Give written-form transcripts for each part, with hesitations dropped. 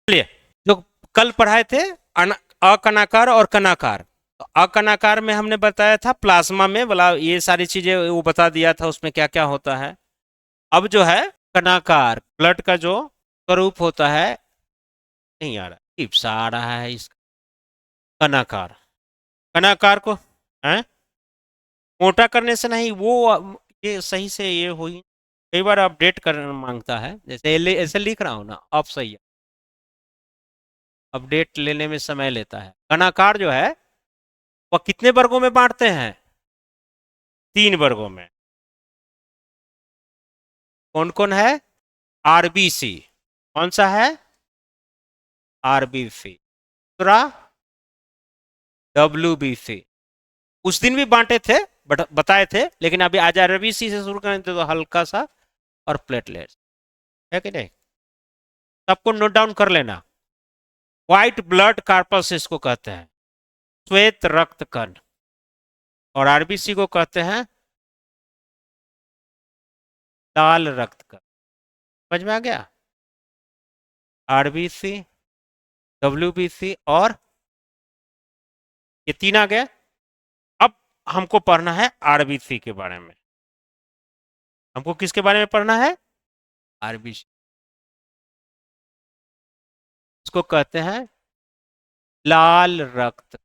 चलिए, जो कल पढ़ाए थे अकणाकार और कणाकार, तो अकणाकार में हमने बताया था प्लाज्मा में वाला ये सारी चीजें वो बता दिया था उसमें क्या क्या होता है। अब जो है कणाकार ब्लड का जो स्वरूप होता है, नहीं आ रहा, टिप्सा आ रहा है इसका। कणाकार, कणाकार को है मोटा करने से नहीं, वो ये सही से ये हुई, कई बार अपडेट कर मांगता है, जैसे ऐसे लिख रहा हूँ ना, अब सही है, अपडेट लेने में समय लेता है। कणाकार जो है वह कितने वर्गों में बांटते हैं? 3 वर्गों में। कौन कौन है? आरबीसी, कौन सा है? आरबीसी। दूसरा डब्ल्यूबीसी, उस दिन भी बांटे थे, बताए थे, लेकिन अभी आज आरबीसी से शुरू करें तो हल्का सा, और प्लेटलेट्स, है कि नहीं? सबको नोट डाउन कर लेना। व्हाइट ब्लड कार्पस इसको कहते हैं, श्वेत रक्त कण, और आरबीसी को कहते हैं लाल रक्त कण। समझ में आ गया? आरबीसी, डब्ल्यूबीसी और ये 3 आ गए। अब हमको पढ़ना है आरबीसी के बारे में। हमको किसके बारे में पढ़ना है? आरबीसी। इसको कहते हैं लाल रक्त,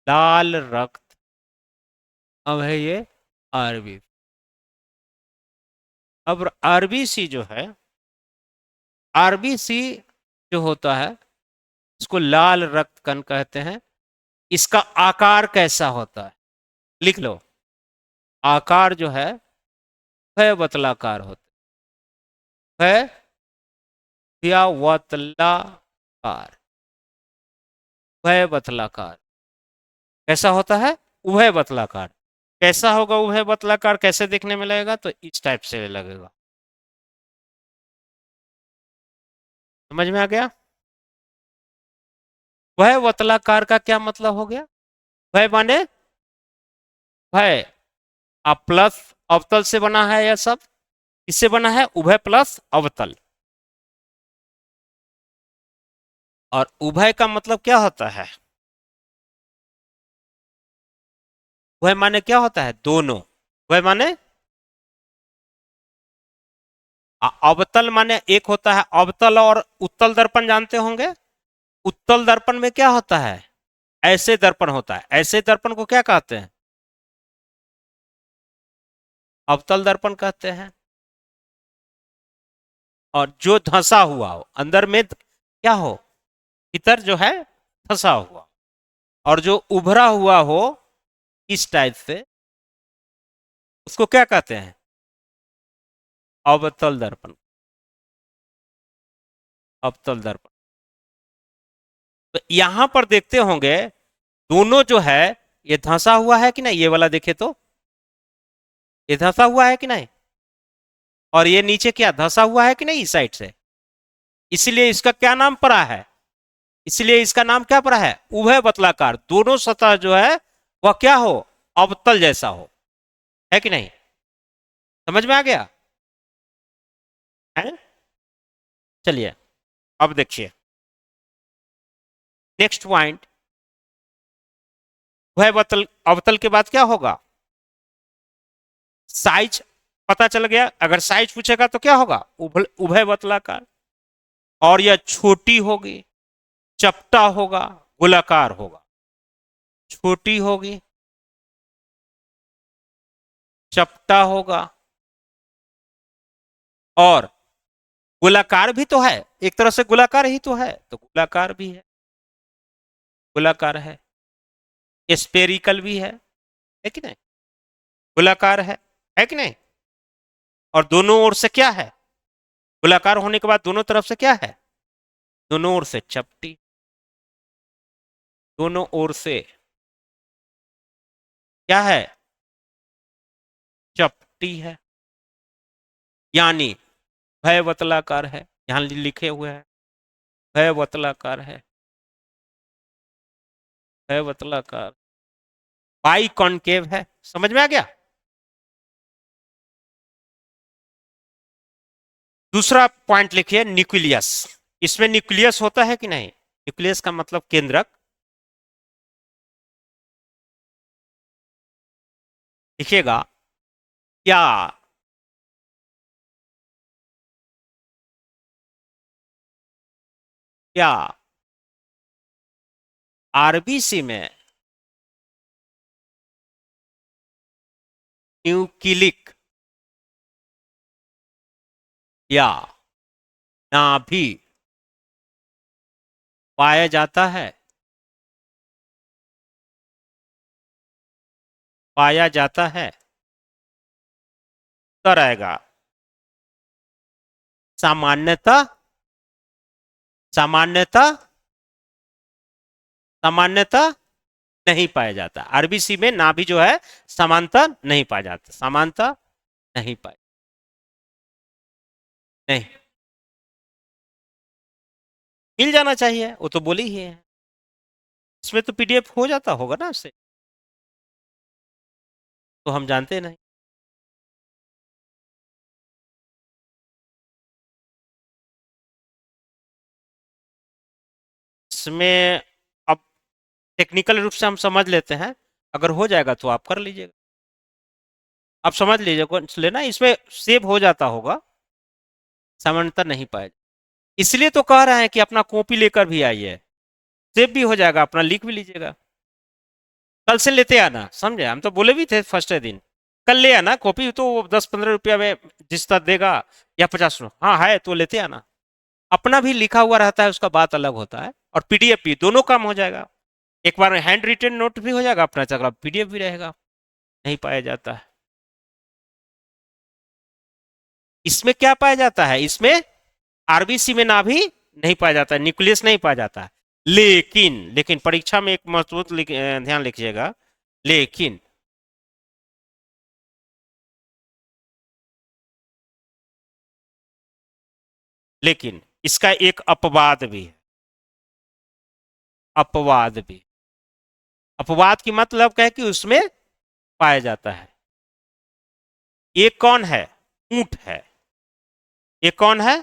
लाल रक्त। अब है ये आरबीसी। अब आरबीसी जो है, आरबीसी जो होता है इसको लाल रक्त कण कहते हैं। इसका आकार कैसा होता है? लिख लो, आकार जो है वह वतलाकार होता है, या वतलाकार, वह वतलाकार। कैसा होता है? उभय वतलाकार। कैसा होगा उभय वतलाकार? कैसे देखने में लगेगा? तो इस टाइप से लगेगा। समझ में आ गया? वह वतलाकार का क्या मतलब हो गया? वह माने वह अब प्लस अवतल से बना है, यह सब इससे बना है, उभय प्लस अवतल। और उभय का मतलब क्या होता है? वह माने क्या होता है? दोनों। वह माने अवतल माने एक होता है अवतल और उत्तल दर्पण, जानते होंगे। उत्तल दर्पण में क्या होता है? ऐसे दर्पण होता है, ऐसे दर्पण को क्या कहते हैं? अवतल दर्पण कहते हैं। और जो धंसा हुआ हो अंदर में, क्या हो, भीतर जो है फंसा हुआ, और जो उभरा हुआ हो इस टाइप से, उसको क्या कहते हैं? अवतल दर्पण, अवतल दर्पण। तो यहां पर देखते होंगे दोनों जो है ये धंसा हुआ है कि नहीं? ये वाला देखे तो ये धंसा हुआ है कि नहीं? और ये नीचे क्या धंसा हुआ है कि नहीं इस साइड से? इसलिए इसका क्या नाम पड़ा है? इसलिए इसका नाम क्या पड़ा है? उभय बतलाकार। दोनों सतह जो है वह क्या हो? अवतल जैसा हो, है कि नहीं? समझ में आ गया है? चलिए, अब देखिए नेक्स्ट पॉइंट। उभय बतल अवतल के बाद क्या होगा? साइज पता चल गया। अगर साइज पूछेगा तो क्या होगा? उभय बतलाकार। और यह छोटी होगी, चपटा होगा, गोलाकार होगा। छोटी होगी, चपटा होगा, और गोलाकार भी तो है, एक तरह से गोलाकार ही तो है, तो गोलाकार भी है, गोलाकार है। स्पेरिकल भी है कि नहीं? गोलाकार है कि नहीं? और दोनों ओर से क्या है? गोलाकार होने के बाद दोनों तरफ से क्या है? दोनों ओर से चपटी, दोनों ओर से क्या है? चपटी है। यानी भय वतलाकार है, यहां लिखे हुए हैं भय वतलाकार है, भय वतलाकार, बाई कॉनकेव है। समझ में आ गया? दूसरा पॉइंट लिखिए न्यूक्लियस। इसमें न्यूक्लियस होता है कि नहीं? न्यूक्लियस का मतलब केंद्रक। लिखिएगा क्या क्या आरबीसी में न्यूक्लिक या नाभि पाया जाता है? पाया जाता है। उत्तर आएगा सामान्यतः। सामान्यतः सामान्यतः नहीं पाया जाता। आरबीसी में नाभि जो है समांतर नहीं पाया जाता। समांतर नहीं पाया। नहीं, मिल जाना चाहिए, वो तो बोली ही है। इसमें तो पीडीएफ हो जाता होगा ना उससे, तो हम जानते नहीं। इसमें अब टेक्निकल रूप से हम समझ लेते हैं, अगर हो जाएगा तो आप कर लीजिएगा। आप समझ लीजिएगा लेना, इसमें सेव हो जाता होगा। सामान्यतः नहीं पाया। इसलिए तो कह रहे हैं कि अपना कॉपी लेकर भी आइए, सेव भी हो जाएगा, अपना लिख भी लीजिएगा। कल से लेते आना, समझे? हम तो बोले भी थे फर्स्ट दिन, कल ले आना कॉपी, तो 10-15 रुपया में जिसका देगा, या 50। हाँ है तो लेते आना। अपना भी लिखा हुआ रहता है, उसका बात अलग होता है। और पीडीएफ भी, दोनों काम हो जाएगा। एक बार हैंड रिटन नोट भी हो जाएगा अपना, चला पीडीएफ भी रहेगा। नहीं पाया जाता है। इसमें क्या पाया जाता है? इसमें आरबीसी में नाभि नहीं पाया जाता है, न्यूक्लियस नहीं पाया जाता है। लेकिन लेकिन परीक्षा में एक महत्वपूर्ण ध्यान लिखिएगा, लेकिन लेकिन इसका एक अपवाद भी है। अपवाद भी। अपवाद की मतलब क्या है कि उसमें पाया जाता है। एक कौन है? ऊंट है। एक कौन है?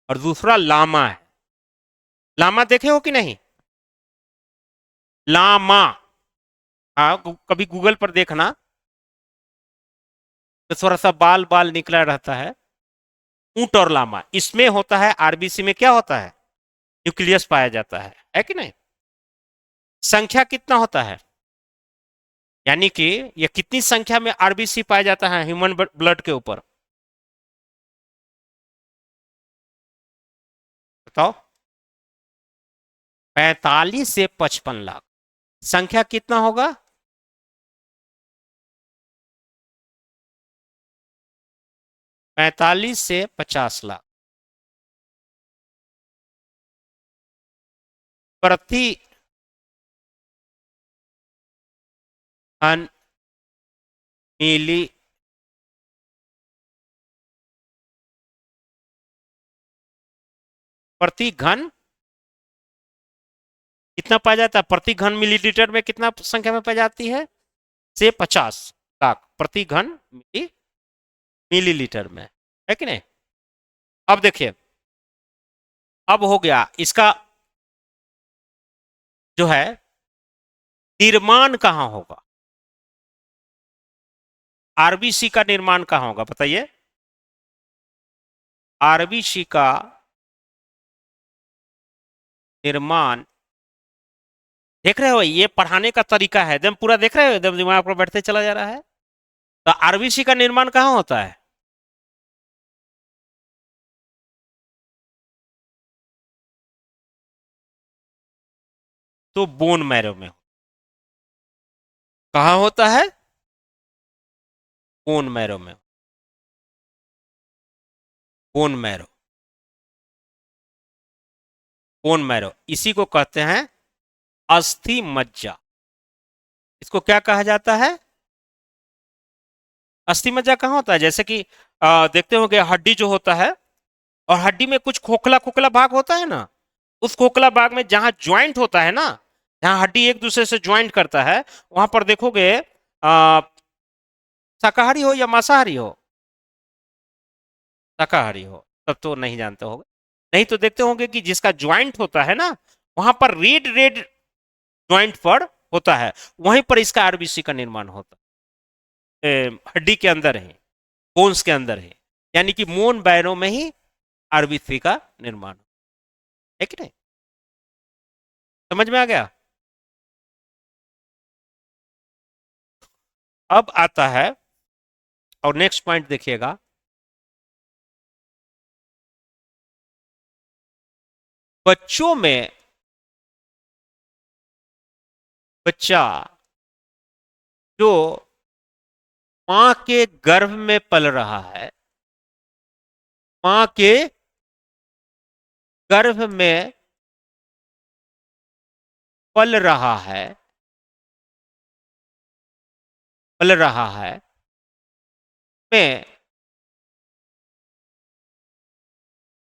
और दूसरा लामा है। लामा देखे हो कि नहीं? लामा। हाँ, कभी गूगल पर देखना, तो थोड़ा सा बाल बाल निकला रहता है। ऊंट और लामा, इसमें होता है। आरबीसी में क्या होता है? न्यूक्लियस पाया जाता है कि नहीं? संख्या कितना होता है, यानी कि ये कितनी संख्या में आरबीसी पाया जाता है ह्यूमन ब्लड के ऊपर? बताओ। 45 से 55 लाख। संख्या कितना होगा? 45 से 50 लाख प्रति घन मिली। प्रति घन कितना पाया जाता है? प्रति घन मिलीलीटर में कितना संख्या में पाई जाती है? से 50 लाख प्रति घन मिलीलीटर में, है कि नहीं? अब देखिए, अब हो गया इसका जो है निर्माण कहां होगा? आरबीसी का निर्माण कहां होगा बताइए? आरबीसी का निर्माण, देख रहे हो ये पढ़ाने का तरीका है, एकदम पूरा देख रहे हो, एकदम दिमाग पर बैठते चला जा रहा है। तो आरबीसी का निर्माण कहां होता है? तो बोन मैरो में। कहां होता है? बोन मैरो में। Bone marrow. बोन मैरो इसी को कहते हैं अस्थि मज्जा। इसको क्या कहा जाता है? अस्थि मज्जा कहाँ होता है? जैसे कि देखते होंगे हड्डी जो होता है, और हड्डी में कुछ खोखला खोखला भाग होता है ना, उस खोखला भाग में जहां ज्वाइंट होता है ना, जहां हड्डी एक दूसरे से ज्वाइंट करता है, वहां पर देखोगे शाकाहारी हो या मांसाहारी हो? शाकाहारी हो, तब तो नहीं जानते होगे। नहीं तो देखते होंगे कि जिसका ज्वाइंट होता है ना, वहां पर रेड रेड ज्वाइंट पर होता है, वहीं पर इसका आरबीसी का निर्माण होता है। हड्डी के अंदर है, बोन्स के अंदर है, यानी कि मोन बैरो में ही आरबीसी का निर्माण है कि नहीं? समझ में आ गया? अब आता है, और नेक्स्ट पॉइंट देखिएगा, बच्चों में, बच्चा जो मां के गर्भ में पल रहा है, मां के गर्भ में पल रहा है, पल रहा है, में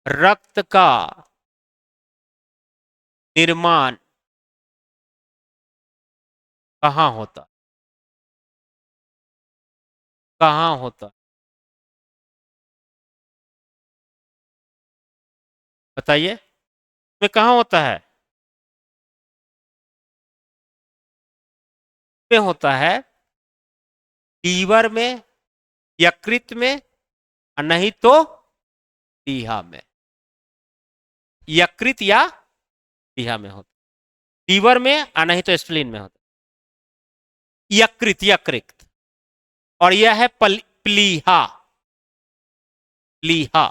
रक्त का निर्माण कहाँ होता, कहाँ होता, बताइए, में कहाँ होता है? में होता है लीवर में, यकृत में, और नहीं तो प्लीहा में। यकृत या प्लीहा में होता, लीवर में और नहीं तो स्प्लीन में होता। यकृत, यकृत, और यह है प्लीहा, प्लीहा।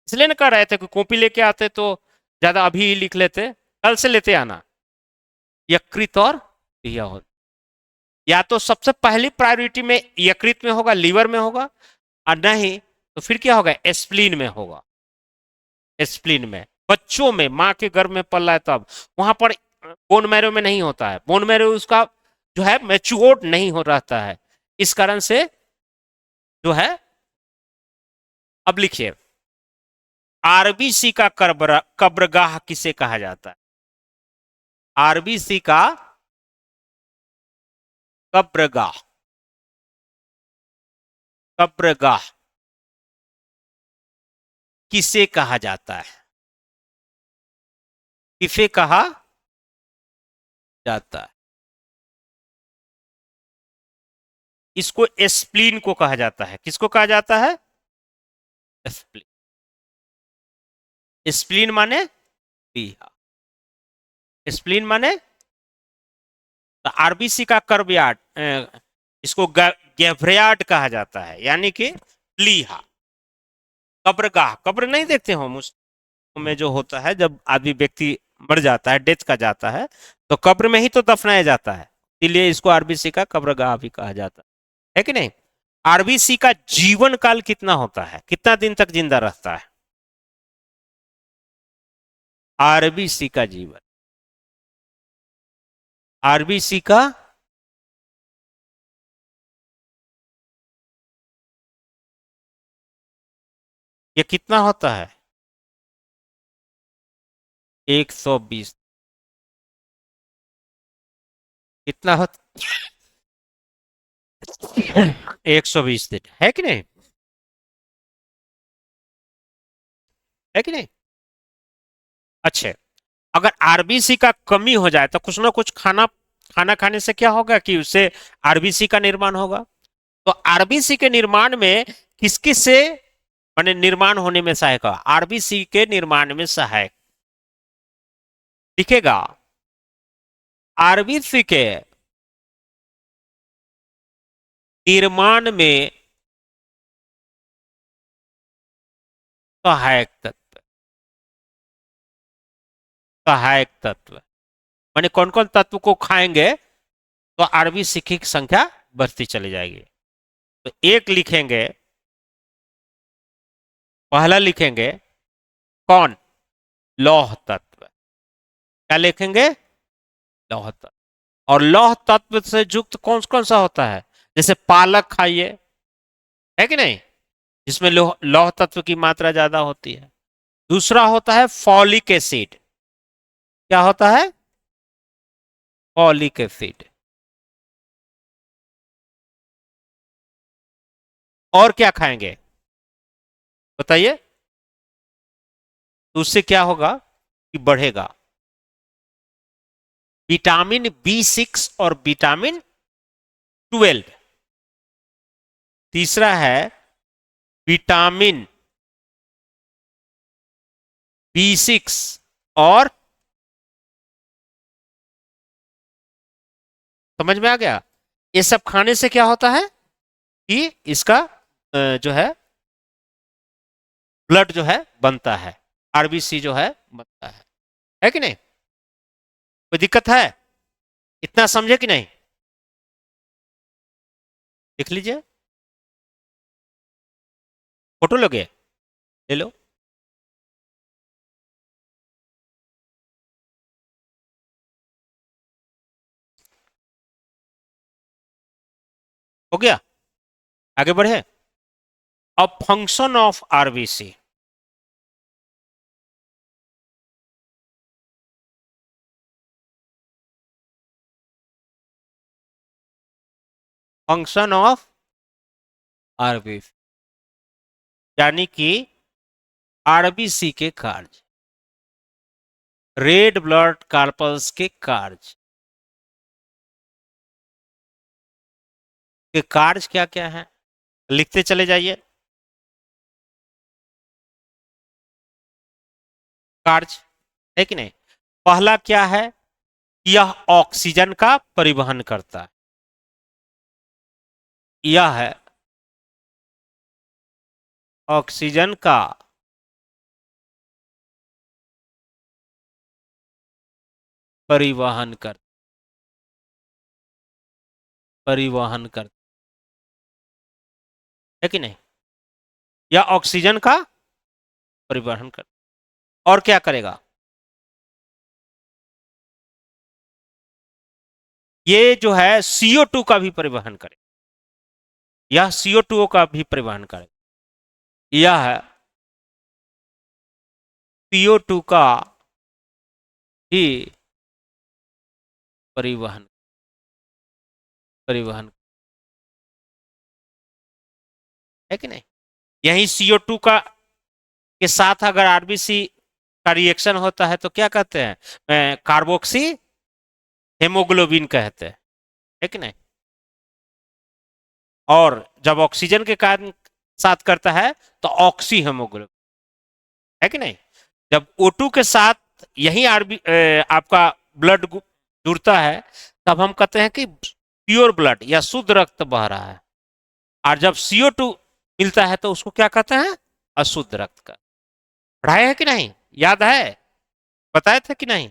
इसलिए ना कह रहे थे कि कॉपी लेके आते तो ज्यादा अभी ही लिख लेते, कल से लेते आना। यकृत और प्लीहा होता, या तो सबसे पहली प्रायोरिटी में यकृत में होगा, लीवर में होगा, और नहीं तो फिर क्या होगा, स्प्लीन में होगा। स्प्लीन में बच्चों में, मां के गर्भ में पल रहा है तब, वहां पर बोन मैरो में नहीं होता है, बोन मैरो उसका जो है मैच्योर्ड नहीं हो रहता है, इस कारण से जो है। अब लिखिए, आरबीसी का कब्रगाह किसे कहा जाता है? आरबीसी का कब्रगाह, कब्रगाह किसे कहा जाता है? किसे कहा जाता है? इसको स्प्लीन को कहा जाता है। किसको कहा जाता है? स्प्लीन। स्प्लीन माने प्लीहा, स्प्लीन माने आरबीसी का कर्वयार्ड, इसको गैभ्रेयार्ड कहा जाता है, यानी कि प्लीहा। कब्रगाह, कब्र नहीं देखते हो मुस्लिम में जो होता है, जब आदमी व्यक्ति मर जाता है, डेथ का जाता है, तो कब्र में ही तो दफनाया जाता है, इसलिए इसको आरबीसी का कब्रगाह भी कहा जाता है कि नहीं? आरबीसी का जीवन काल कितना होता है, कितना दिन तक जिंदा रहता है आरबीसी का जीवन? आरबीसी का ये कितना होता है? 120। कितना होता? 120 दिन, है कि नहीं? है कि नहीं? अच्छे, अगर आरबीसी का कमी हो जाए तो कुछ ना कुछ खाना, खाना खाने से क्या होगा कि उससे आरबीसी का निर्माण होगा। तो आरबीसी के निर्माण में किस किस से माने निर्माण होने में सहायक है? आरबीसी के निर्माण में सहायक दिखेगा, आरबीसी के निर्माण में सहायक तत्व, सहायक तत्व माने कौन कौन तत्व को खाएंगे तो आरबीसी की संख्या बढ़ती चली जाएगी। तो एक लिखेंगे, पहला लिखेंगे कौन? लौह तत्व। क्या लिखेंगे? लौह तत्व। और लौह तत्व से युक्त कौन कौन सा होता है? जैसे पालक खाइए, है कि नहीं, जिसमें लौह लौह तत्व की मात्रा ज्यादा होती है। दूसरा होता है फॉलिक एसिड। क्या होता है? Folic acid. और क्या खाएंगे बताइए, तो उससे क्या होगा कि बढ़ेगा विटामिन B6 और विटामिन 12। तीसरा है विटामिन B6 और, समझ में आ गया, ये सब खाने से क्या होता है कि इसका जो है ब्लड जो है बनता है, आरबीसी जो है बनता है कि नहीं? कोई दिक्कत है? इतना समझे कि नहीं? देख लीजिए, फोटो लोगे, ले लो। हो गया, आगे बढ़े। अब function of RBC, function of RBC यानी कि आरबीसी के कार्य, रेड ब्लड कार्पल्स के कार्य, के कार्य क्या क्या है लिखते चले जाइए। कार्य है कि नहीं? पहला क्या है, यह ऑक्सीजन का परिवहन करता है, यह है ऑक्सीजन का परिवहन कर, परिवहन कर, है कि नहीं? यह ऑक्सीजन का परिवहन कर, और क्या करेगा, ये जो है CO2 का भी परिवहन करे, यह CO2 का भी परिवहन करे, यह है CO2 का ही परिवहन, परिवहन, है कि नहीं? यही CO2 का के साथ अगर आरबीसी का रिएक्शन होता है तो क्या कहते हैं, कार्बोक्सी हेमोग्लोबिन कहते हैं, है कि नहीं? और जब ऑक्सीजन के कारण साथ करता है तो ऑक्सी हेमोग्लोबिन, है कि नहीं? जब O2 के साथ यही आपका ब्लड जुड़ता है तब हम कहते हैं कि प्योर ब्लड या शुद्ध रक्त बह रहा है, और जब CO2 मिलता है तो उसको क्या कहते हैं, अशुद्ध रक्त का। पढ़ाए है कि नहीं, याद है, बताए थे कि नहीं?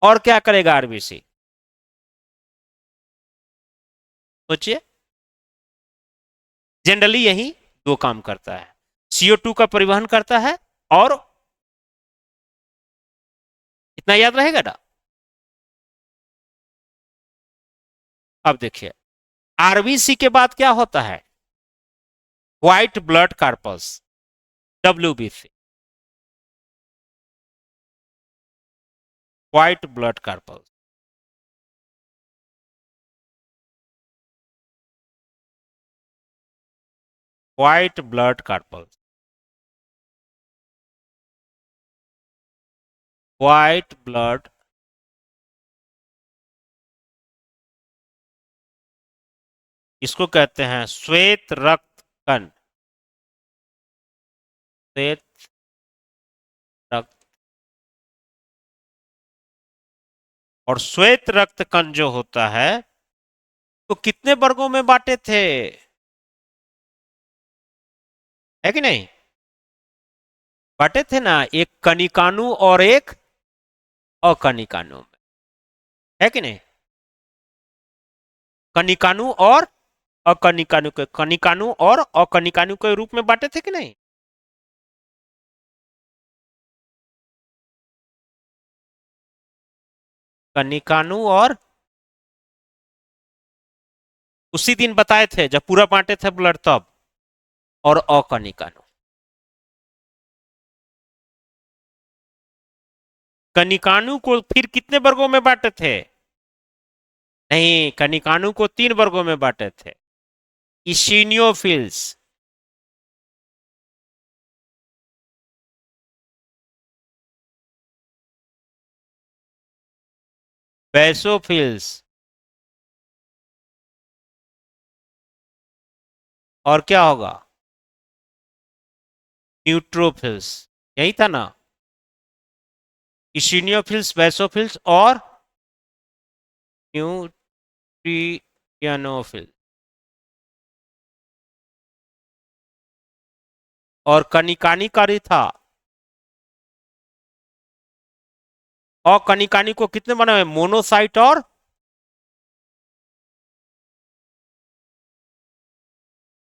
और क्या करेगा आरबीसी, सोचिए। जनरली यही दो काम करता है, CO2 का परिवहन करता है, और इतना याद रहेगा ना? अब देखिए, आरबीसी के बाद क्या होता है, white blood carpals, WBC, white blood carpals, white blood carpals, white blood, इसको कहते हैं श्वेत रक्त कण, श्वेत रक्त, और श्वेत रक्त कण जो होता है तो कितने वर्गों में बांटे थे, है कि नहीं? बांटे थे ना, एक कनिकानु और एक अकनिकानु में, है कि नहीं? कनिकानु और अकनिकानु के, कनिकानु और अकनिकानु के रूप में बांटे थे कि नहीं? कनिकानु, और उसी दिन बताए थे जब पूरा बांटे थे ब्लड तब, और अकनिकानु। कनिकानु को फिर कितने वर्गों में बांटे थे? नहीं, कनिकानु को 3 वर्गों में बांटे थे, इसिनियोफिल्स, बेसोफिल्स और क्या होगा? न्यूट्रोफिल्स। यही था ना? इसिनियोफिल्स, बेसोफिल्स और न्यूट्रियनोफिल। और कनिकानिकारी था। और कनिकानी को कितने बना हुए? मोनोसाइट और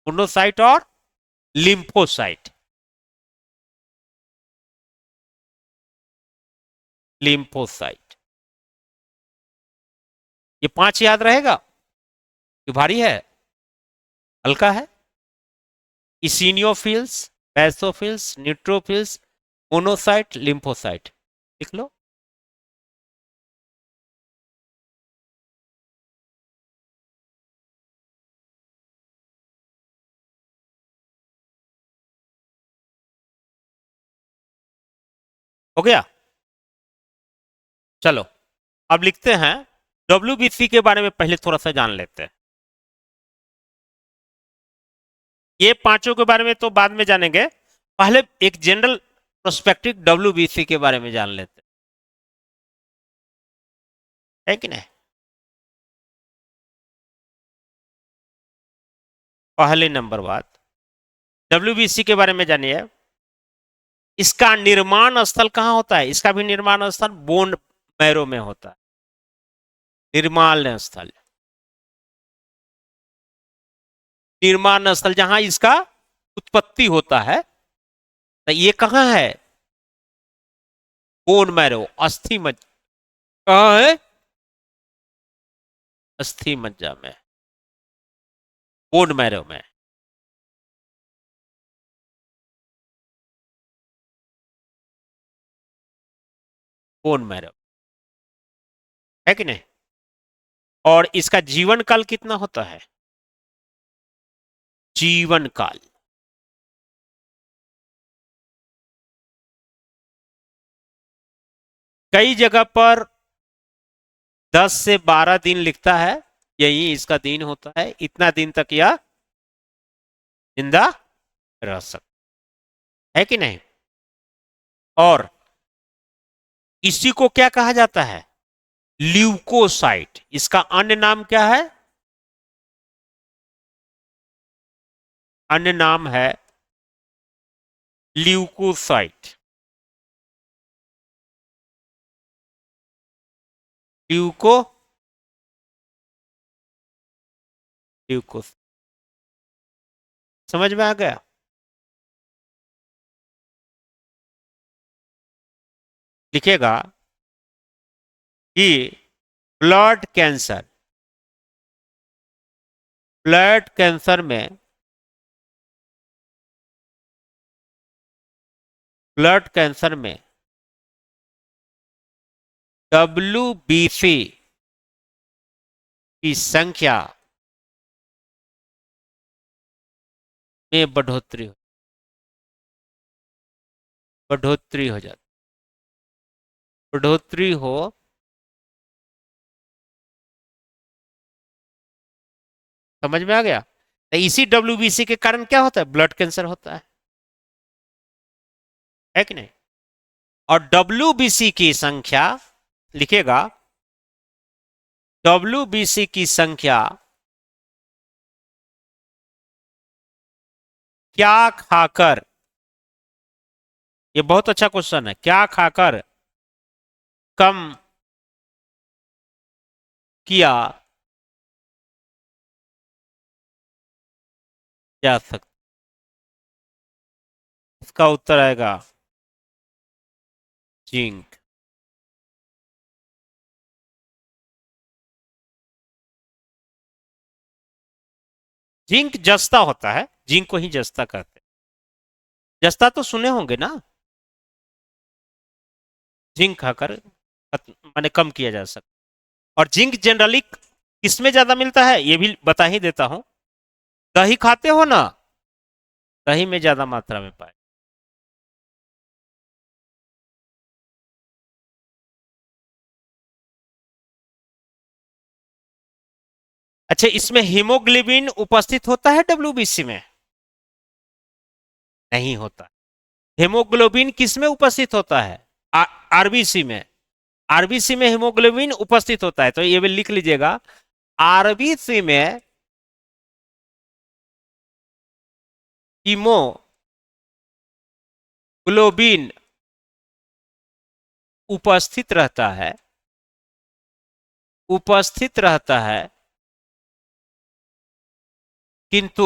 मोनोसाइट और लिम्फोसाइट। लिम्फोसाइट। ये 5 याद रहेगा? ये भारी है? हल्का है? इसिनियोफिल्स, बेसोफिल्स, न्यूट्रोफिल्स, मोनोसाइट, लिम्फोसाइट। लिख लो। हो गया? चलो अब लिखते हैं। डब्ल्यूबीसी के बारे में पहले थोड़ा सा जान लेते हैं। ये पांचों के बारे में तो बाद में जानेंगे। पहले एक जनरल प्रोस्पेक्टिव डब्ल्यूबीसी के बारे में जान लेते हैं, है कि नहीं? पहले नंबर बात, डब्ल्यूबीसी के बारे में जानिए। इसका निर्माण स्थल कहां होता है? इसका भी निर्माण स्थल बोन मैरो में होता है। निर्माण स्थल, निर्माण स्थल जहां इसका उत्पत्ति होता है, तो ये कहां है? बोन मैरो, अस्थि मज्जा। कहां है? अस्थि मज्जा में, बोन मैरो में। बोन मैरो, है कि नहीं? और इसका जीवन काल कितना होता है? जीवन काल कई जगह पर 10 से 12 दिन लिखता है। यही इसका दिन होता है। इतना दिन तक यह जिंदा रह सकता है कि नहीं? और इसी को क्या कहा जाता है? ल्यूकोसाइट। इसका अन्य नाम क्या है? अन्य नाम है ल्यूकोसाइट। ल्यूको ल्यूकोस समझ में आ गया? लिखेगा कि ब्लड कैंसर, ब्लड कैंसर में, ब्लड कैंसर में डब्ल्यूबीसी की संख्या में बढ़ोतरी हो जाती, बढ़ोतरी हो। समझ में आ गया? तो इसी डब्ल्यूबीसी के कारण क्या होता है? ब्लड कैंसर होता है कि नहीं? और डब्ल्यूबीसी की संख्या, लिखेगा डब्ल्यूबीसी की संख्या क्या खाकर, ये बहुत अच्छा क्वेश्चन है, क्या खाकर कम किया जा सकता? इसका उत्तर आएगा जिंक। जिंक जस्ता होता है, जिंक को ही जस्ता कहते हैं। जस्ता तो सुने होंगे ना? जिंक खाकर माने कम किया जा सकता। और जिंक जनरली किसमें ज्यादा मिलता है ये भी बता ही देता हूं। दही खाते हो ना? दही में ज्यादा मात्रा में पाए। अच्छा, इसमें हीमोग्लोबिन उपस्थित होता है डब्ल्यूबीसी में? नहीं होता। हीमोग्लोबिन किस में उपस्थित होता है? आरबीसी में। आरबीसी में हीमोग्लोबिन उपस्थित होता है, तो ये भी लिख लीजिएगा, आरबीसी में हीमोग्लोबिन उपस्थित रहता है, उपस्थित रहता है, किंतु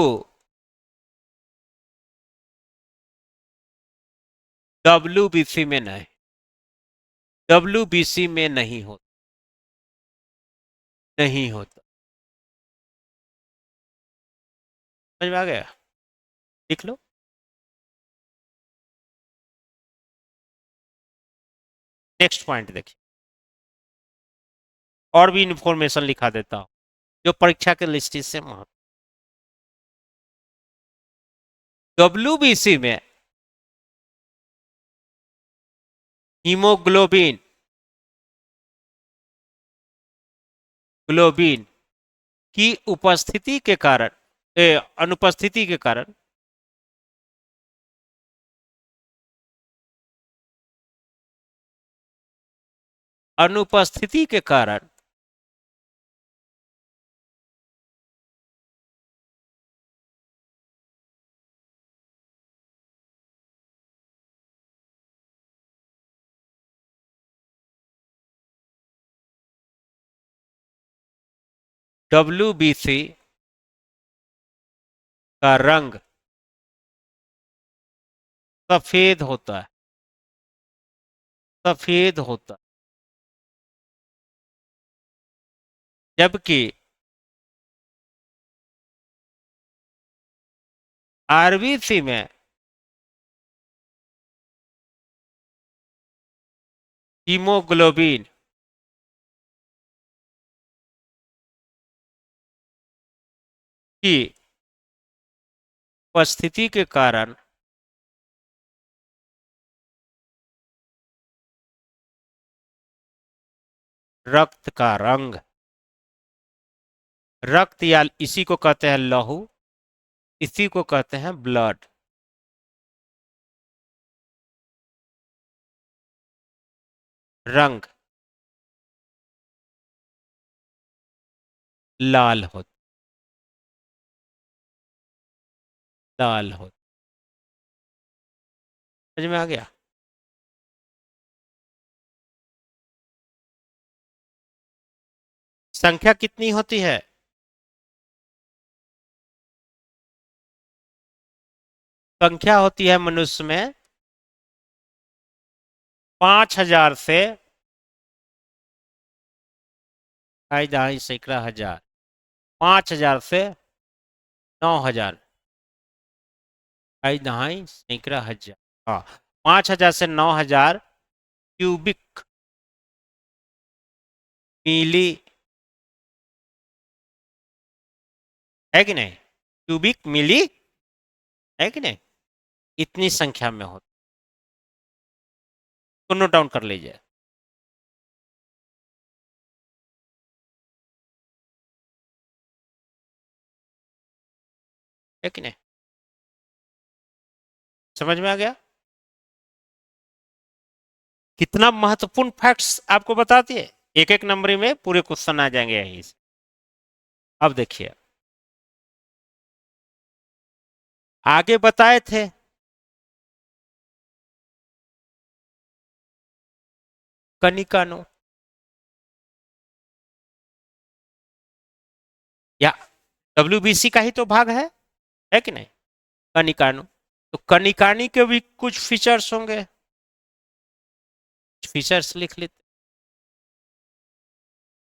डब्ल्यूबीसी में नहीं, डब्ल्यूबीसी में नहीं होता, नहीं होता। समझ में आ गया? लिख लो। नेक्स्ट पॉइंट देखिए, और भी इंफॉर्मेशन लिखा देता हूं जो परीक्षा के लिस्ट से महत्व। डब्ल्यूबीसी में हीमोग्लोबिन ग्लोबिन की उपस्थिति के कारण, अनुपस्थिति के कारण अनुपस्थिति के कारण डब्ल्यूबीसी का रंग सफेद होता है, सफेद होता, जबकि आरबीसी में हीमोग्लोबिन की उपस्थिति के कारण रक्त का रंग, रक्त या इसी को कहते हैं लहू, इसी को कहते हैं ब्लड, रंग लाल होता, लाल होता। समझ में आ गया? संख्या कितनी होती है? संख्या होती है मनुष्य में 5,000 से ढाई ढाई सैकड़ा हजार, 5,000 से 9,000, ढाई ढाई सैकड़ा हजार, हाँ, 5,000 से 9,000 क्यूबिक मिली, है कि नहीं? क्यूबिक मिली, है कि नहीं? इतनी संख्या में हो तो नोट डाउन कर लीजिए। है कि नहीं? समझ में आ गया? कितना महत्वपूर्ण फैक्ट्स आपको बता दिए, एक एक नंबर में पूरे क्वेश्चन आ जाएंगे यहीं से। अब देखिए, आगे बताए थे कनिकानु, या डब्ल्यूबीसी का ही तो भाग है कि नहीं? कनिकानु, तो कनिकानी के भी कुछ फीचर्स होंगे, फीचर्स लिख लेते।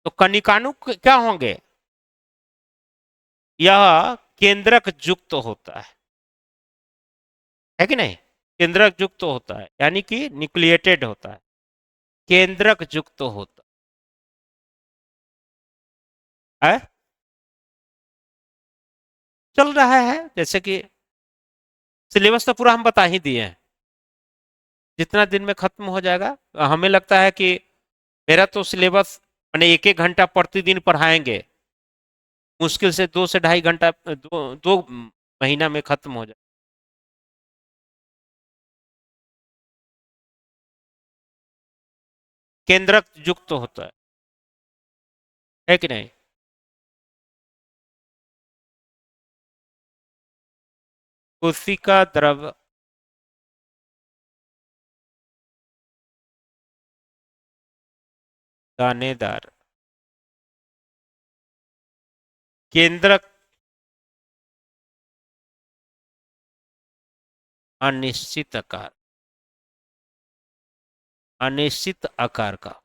तो कनिकानु क्या होंगे? यह केंद्रक युक्त होता है कि नहीं? केंद्रक युक्त होता है, यानी कि न्यूक्लिएटेड होता है, केंद्रक युक्त होता है। चल रहा है, जैसे कि सिलेबस तो पूरा हम बता ही दिए हैं, जितना दिन में खत्म हो जाएगा। हमें लगता है कि मेरा तो सिलेबस मैंने एक एक घंटा प्रतिदिन पढ़ाएंगे, मुश्किल से 2 से ढाई घंटा, 2 महीना में खत्म हो जाए। केंद्रक युक्त होता है कि नहीं? कोशिका द्रव दानेदार, केंद्रक अनिश्चित आकार, अनिश्चित आकार का।